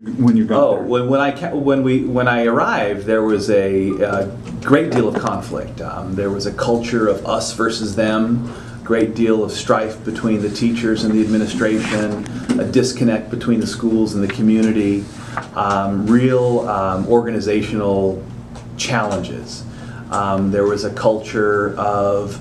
when you got there? When I arrived, there was a great deal of conflict. There was a culture of us versus them, great deal of strife between the teachers and the administration, a disconnect between the schools and the community, real organizational challenges. There was a culture of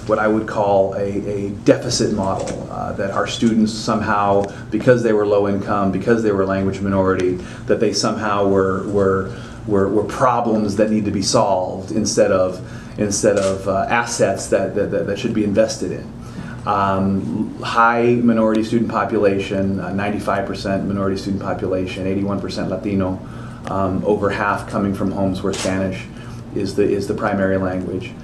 what I would call a deficit model, that our students somehow, because they were low income, because they were a language minority, that they somehow were problems that need to be solved instead of assets that should be invested in. High minority student population, 95% minority student population, 81% Latino, over half coming from homes where Spanish is the primary language.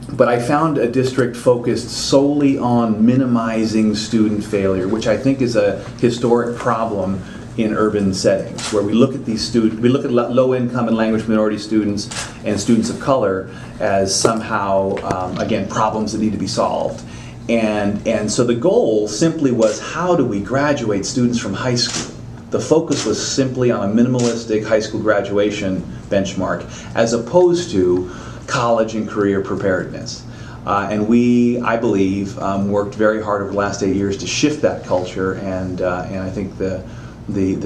But I found a district focused solely on minimizing student failure, which I think is a historic problem in urban settings, where we look at these students, we look at low-income and language minority students and students of color as somehow, again, problems that need to be solved. And so the goal simply was, how do we graduate students from high school? The focus was simply on a minimalistic high school graduation benchmark, as opposed to college and career preparedness. And we, I believe, worked very hard over the last 8 years to shift that culture, and I think the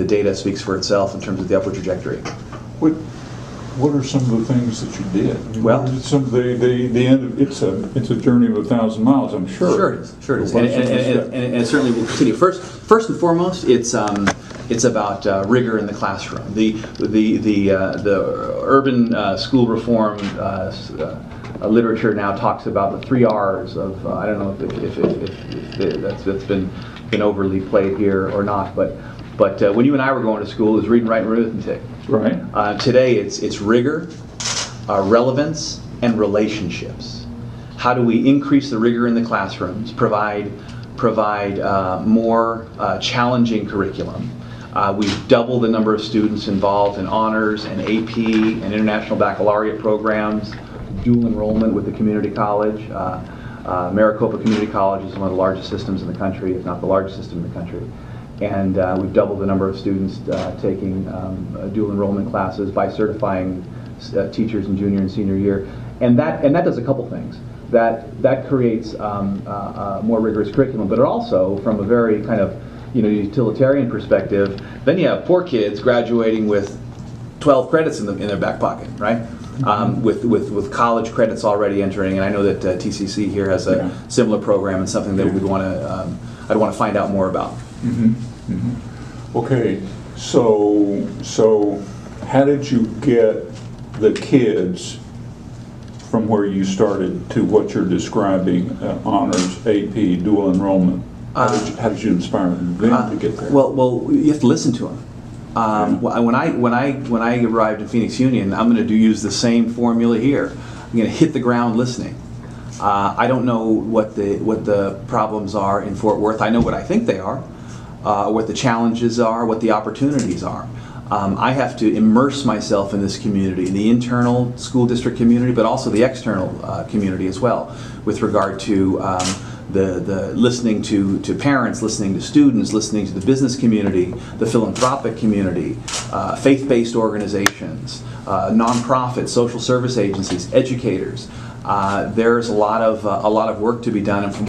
data speaks for itself in terms of the upward trajectory. What are some of the things that you did? I mean, well, some of the end. It's a journey of 1,000 miles. I'm sure. Sure it is. Sure it is. And it certainly will continue. First and foremost, it's about rigor in the classroom. The urban school reform literature now talks about the 3 R's of I don't know if that's been overly played here or not, but when you and I were going to school, it was reading, writing, arithmetic. Right. Today, it's rigor, relevance, and relationships. How do we increase the rigor in the classrooms? Provide more challenging curriculum. We've doubled the number of students involved in honors and AP and international baccalaureate programs, dual enrollment with the community college. Maricopa Community College is one of the largest systems in the country, if not the largest system in the country. And we've doubled the number of students taking dual enrollment classes by certifying teachers in junior and senior year. And that does a couple things. That creates a more rigorous curriculum, but it also, from a very kind of utilitarian perspective, then you have poor kids graduating with 12 credits in their back pocket, right? With college credits already entering, and I know that TCC here has a similar program, and something that we'd want to I'd want to find out more about. Mm-hmm. Mm-hmm. Okay, so how did you get the kids from where you started to what you're describing, honors, AP, dual enrollment? How did you inspire them to get there? Well, you have to listen to them. When I arrived in Phoenix Union, I'm going to use the same formula here. I'm going to hit the ground listening. I don't know what the problems are in Fort Worth. I know what I think they are, what the challenges are, what the opportunities are. I have to immerse myself in this community, the internal school district community, but also the external community as well, with regard to the listening to parents, listening to students, listening to the business community, the philanthropic community, faith-based organizations, nonprofits, social service agencies, educators. There's a lot of work to be done, and from